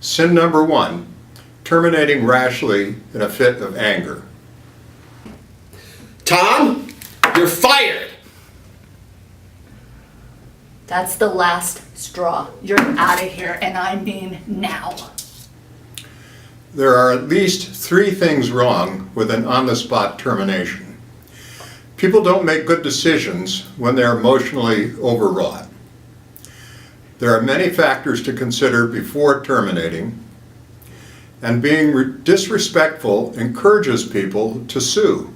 Sin number 1, terminating rashly in a fit of anger. Tom, you're fired. That's the last straw. You're out of here, and I mean now. There are at least 3 things wrong with an on-the-spot termination. People don't make good decisions when they're emotionally overwrought. There are many factors to consider before terminating, and being disrespectful encourages people to sue.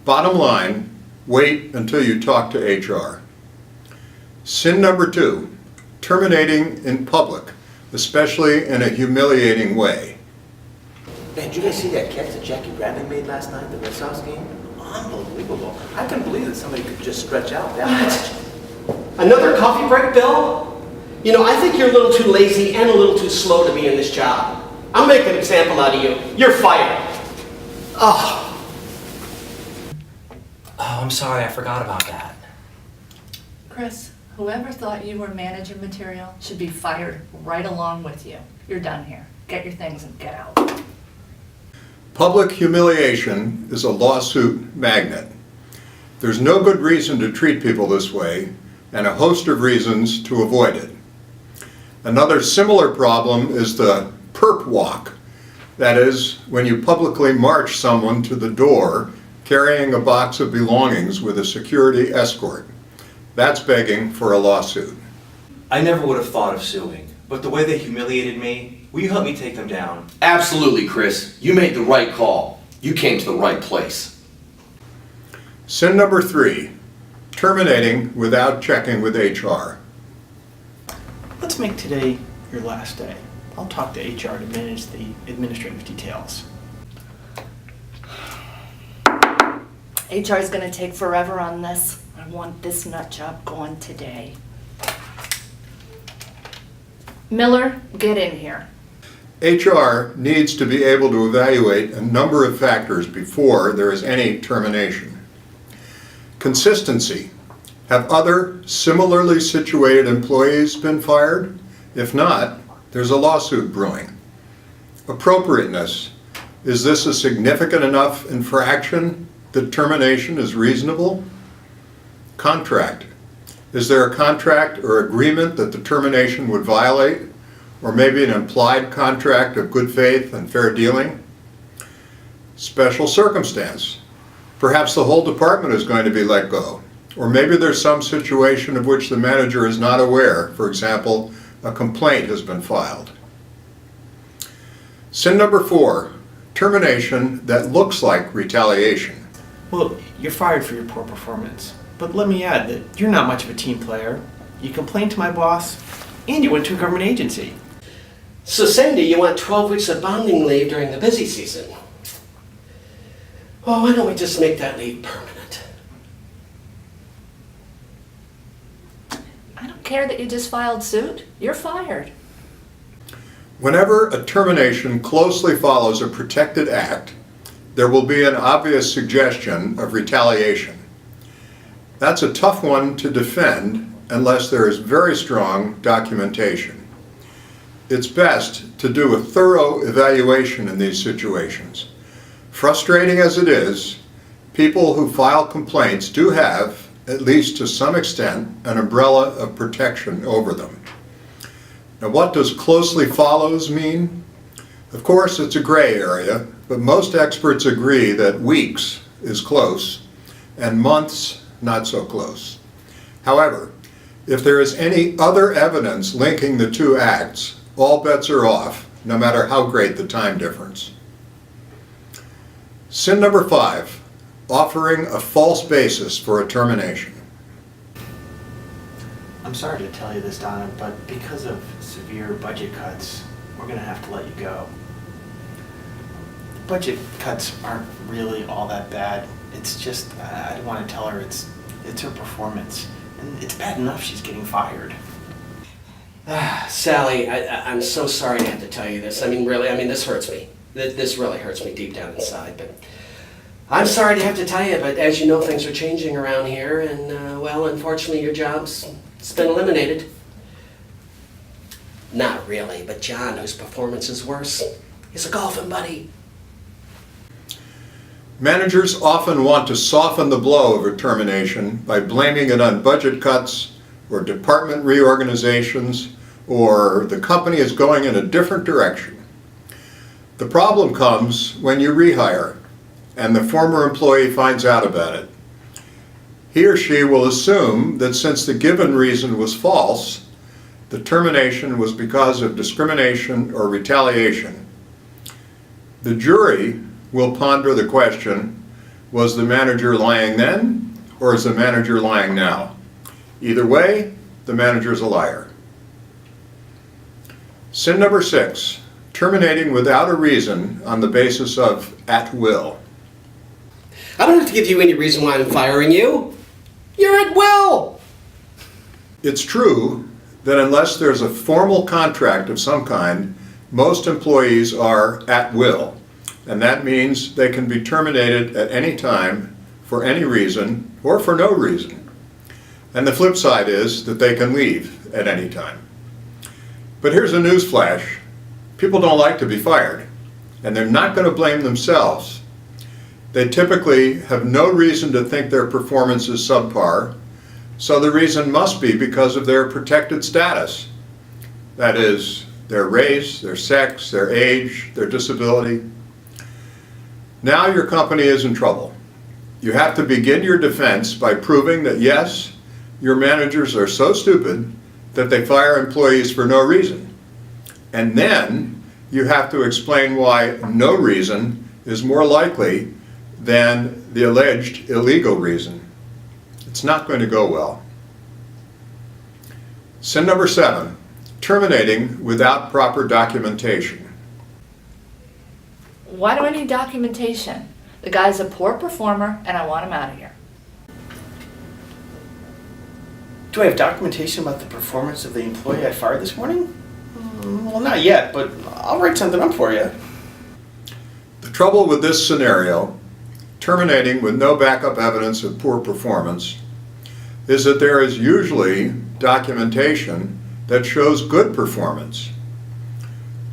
Bottom line, wait until you talk to HR. Sin number 2, terminating in public, especially in a humiliating way. Man, did you guys see that catch that Jackie Bradley made last night at the Red Sox game? Unbelievable. I couldn't believe that somebody could just stretch out that much. Another coffee break, Bill? You know, I think you're a little too lazy and a little too slow to be in this job. I'll make an example out of you. You're fired. Oh. Oh, I'm sorry, I forgot about that. Chris, whoever thought you were managing material should be fired right along with you. You're done here. Get your things and get out. Public humiliation is a lawsuit magnet. There's no good reason to treat people this way, and a host of reasons to avoid it. Another similar problem is the perp walk. That is, when you publicly march someone to the door carrying a box of belongings with a security escort. That's begging for a lawsuit. I never would have thought of suing, but the way they humiliated me, will you help me take them down? Absolutely, Chris. You made the right call. You came to the right place. Sin number 3, terminating without checking with HR. Let's make today your last day. I'll talk to HR to manage the administrative details. HR is gonna take forever on this. I want this nut job gone today. Miller, get in here. HR needs to be able to evaluate a number of factors before there is any termination. Consistency. Have other similarly situated employees been fired? If not, there's a lawsuit brewing. Appropriateness. Is this a significant enough infraction that termination is reasonable? Contract. Is there a contract or agreement that the termination would violate? Or maybe an implied contract of good faith and fair dealing? Special circumstance. Perhaps the whole department is going to be let go. Or maybe there's some situation of which the manager is not aware. For example, a complaint has been filed. Sin number 4, termination that looks like retaliation. Well, you're fired for your poor performance. But let me add that you're not much of a team player. You complained to my boss, and you went to a government agency. So, Sandy, you want 12 weeks of bonding leave during the busy season. Well, why don't we just make that leave permanent? I don't care that you just filed suit. You're fired. Whenever a termination closely follows a protected act, there will be an obvious suggestion of retaliation. That's a tough one to defend unless there is very strong documentation. It's best to do a thorough evaluation in these situations. Frustrating as it is, people who file complaints do have, at least to some extent, an umbrella of protection over them. Now, what does closely follows mean? Of course, it's a gray area, but most experts agree that weeks is close and months not so close. However, if there is any other evidence linking the two acts, all bets are off, no matter how great the time difference. Sin number 5, offering a false basis for a termination. I'm sorry to tell you this, Donna, but because of severe budget cuts, we're going to have to let you go. Budget cuts aren't really all that bad. It's just, I want to tell her it's her performance. And it's bad enough she's getting fired. Sally, I'm so sorry to have to tell you this. I mean, really, this hurts me. This really hurts me deep down inside. But I'm sorry to have to tell you, but as you know, things are changing around here, and well, unfortunately, your job's been eliminated. Not really, but John, whose performance is worse, is a golfing buddy. Managers often want to soften the blow of a termination by blaming it on budget cuts or department reorganizations, or the company is going in a different direction. The problem comes when you rehire and the former employee finds out about it. He or she will assume that since the given reason was false, the termination was because of discrimination or retaliation. The jury will ponder the question, was the manager lying then, or is the manager lying now? Either way, the manager's a liar. Sin number 6, terminating without a reason on the basis of at will. I don't have to give you any reason why I'm firing you. You're at will. It's true that unless there's a formal contract of some kind, most employees are at will, and that means they can be terminated at any time for any reason or for no reason. And the flip side is that they can leave at any time. But here's a news flash. People don't like to be fired, and they're not going to blame themselves. They typically have no reason to think their performance is subpar, so the reason must be because of their protected status. That is, their race, their sex, their age, their disability. Now your company is in trouble. You have to begin your defense by proving that yes, your managers are so stupid that they fire employees for no reason. And then you have to explain why no reason is more likely than the alleged illegal reason. It's not going to go well. Sin number 7, terminating without proper documentation. Why do I need documentation? The guy's a poor performer and I want him out of here. Do I have documentation about the performance of the employee I fired this morning? Well, not yet, but I'll write something up for you. The trouble with this scenario, terminating with no backup evidence of poor performance, is that there is usually documentation that shows good performance.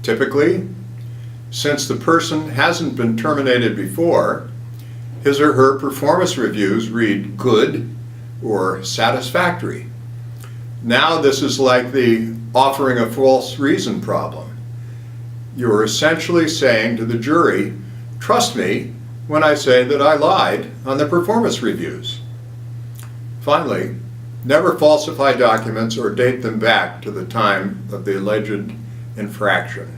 Typically, since the person hasn't been terminated before, his or her performance reviews read good or satisfactory. Now this is like the offering a false reason problem. You're essentially saying to the jury, trust me when I say that I lied on the performance reviews. Finally, never falsify documents or date them back to the time of the alleged infraction.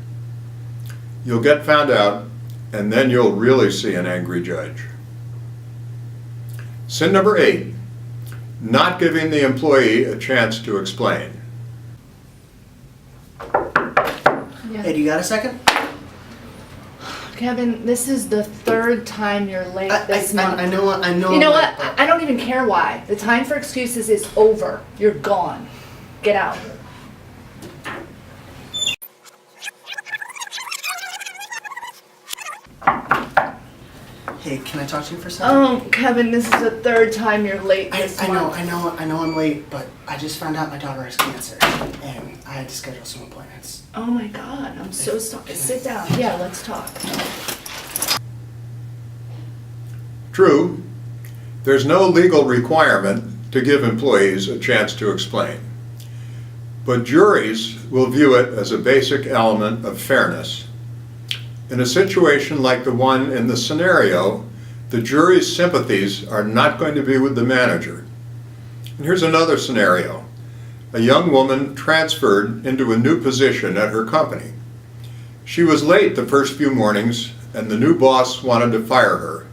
You'll get found out, and then you'll really see an angry judge. Sin number 8, not giving the employee a chance to explain. Hey, do you got a second? Kevin, this is the 3rd time you're late this month. I know. You know what? but- I don't even care why. The time for excuses is over. You're gone. Get out. Hey, can I talk to you for a second? Oh, Kevin, this is the 3rd time you're late this I month. know I'm late, but I just found out my daughter has cancer, and I had to schedule some appointments. Oh my God, I'm so sorry. Sit down. Yeah, let's talk. True, there's no legal requirement to give employees a chance to explain. But juries will view it as a basic element of fairness. In a situation like the one in the scenario, the jury's sympathies are not going to be with the manager. And here's another scenario. A young woman transferred into a new position at her company. She was late the first few mornings, and the new boss wanted to fire her.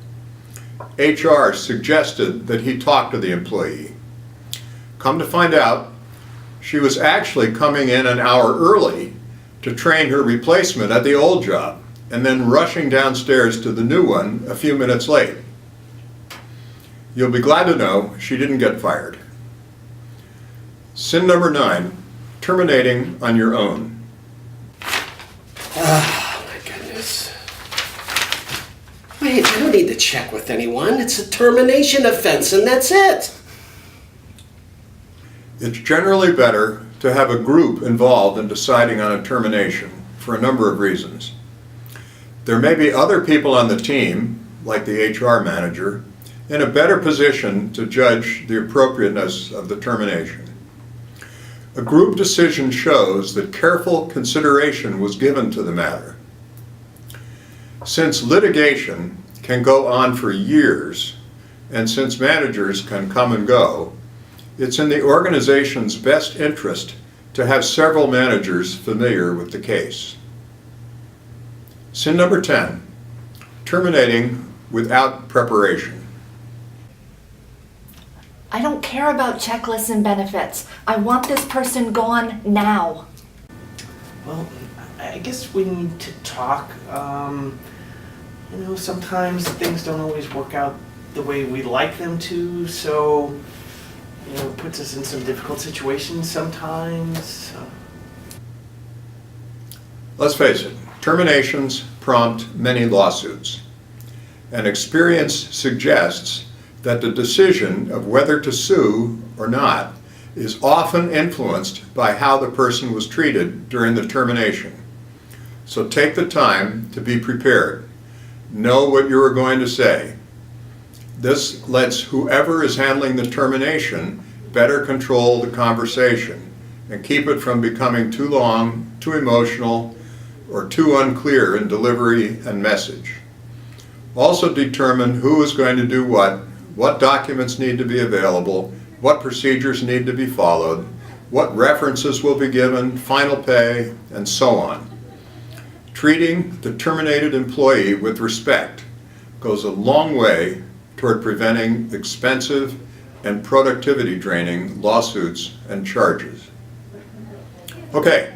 HR suggested that he talk to the employee. Come to find out, she was actually coming in an hour early to train her replacement at the old job, and then rushing downstairs to the new one a few minutes late. You'll be glad to know she didn't get fired. Sin number 9, terminating on your own. Oh, my goodness. Wait, I don't need to check with anyone. It's a termination offense, and that's it. It's generally better to have a group involved in deciding on a termination for a number of reasons. There may be other people on the team, like the HR manager, in a better position to judge the appropriateness of the termination. A group decision shows that careful consideration was given to the matter. Since litigation can go on for years, and since managers can come and go, it's in the organization's best interest to have several managers familiar with the case. Sin number 10, terminating without preparation. I don't care about checklists and benefits. I want this person gone now. Well, I guess we need to talk. Sometimes things don't always work out the way we like them to, so, it puts us in some difficult situations sometimes. Let's face it, terminations prompt many lawsuits, and experience suggests that the decision of whether to sue or not is often influenced by how the person was treated during the termination. So take the time to be prepared. Know what you are going to say. This lets whoever is handling the termination better control the conversation and keep it from becoming too long, too emotional, or too unclear in delivery and message. Also determine who is going to do what documents need to be available, what procedures need to be followed, what references will be given, final pay, and so on. Treating the terminated employee with respect goes a long way toward preventing expensive and productivity-draining lawsuits and charges. Okay,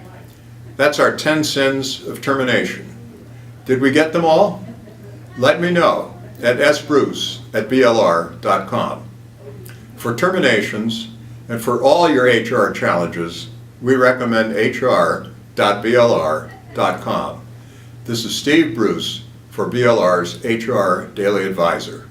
that's our 10 sins of termination. Did we get them all? Let me know at sbruce@blr.com. For terminations and for all your HR challenges, we recommend hr.blr.com. This is Steve Bruce for BLR's HR Daily Advisor.